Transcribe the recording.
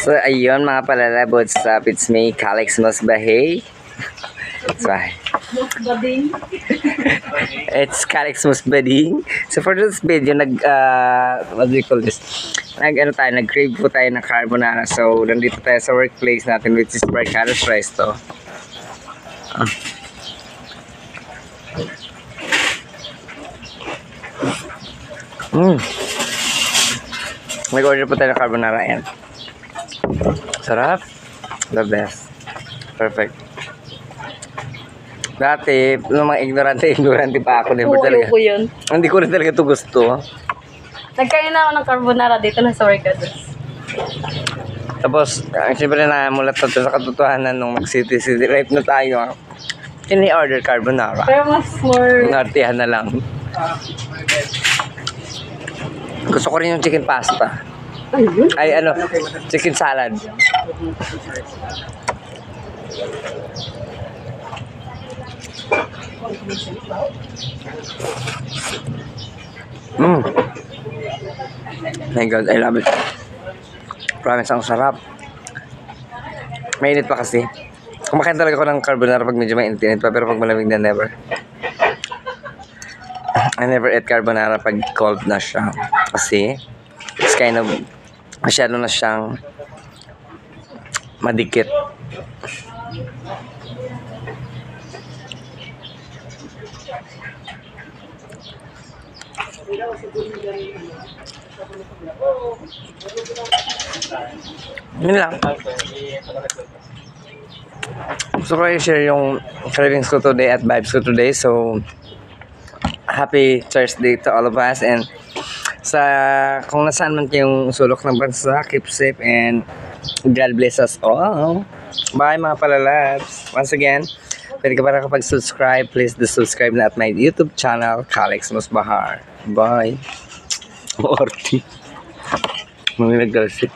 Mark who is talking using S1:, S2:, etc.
S1: So, ayun mga palalabot, it's me, Calix Musbahay.
S2: Musbading.
S1: It's Calix Musbading. So, for this video, what do you call this? Nag-crave po tayo ng carbonara. So, nandito tayo sa workplace natin, which is Barcados Resto. Nag-order po tayo ng carbonara. Ayan. Sarap. The best. Perfect. Dati, nung mga ignorante pa ako. Never talaga.
S2: ko yun.
S1: Hindi ko rin talaga ito gusto.
S2: Nagkain na ako ng carbonara dito na sa Barcados.
S1: Tapos, siyempre na mulat na ito sa katotohanan nung mag-city life na tayo. Ini-order carbonara.
S2: Pero mas more...
S1: Nartihan na lang. Gusto ko rin yung chicken pasta. Ay, chicken salad. My God, I love it. Promise, ang sarap. Mainit pa kasi. Kumakain talaga ako ng carbonara pag medyo mainit pa, pero pag malamig na, never. I never eat carbonara pag cold na siya. Kasi, it's kind of, masyado na siyang madikit. Yun lang. Gusto ko i-share yung cravings ko today at vibes ko today. So, happy Thursday to all of us. And kung nasaan man yung sulok ng bansa, keep safe and God bless us all. Bye mga palalabs. Once again, pwede ka para kapag-subscribe, please do subscribe na at my YouTube channel, Calix Musbahar. Bye. Orti. Mga nagdalsik.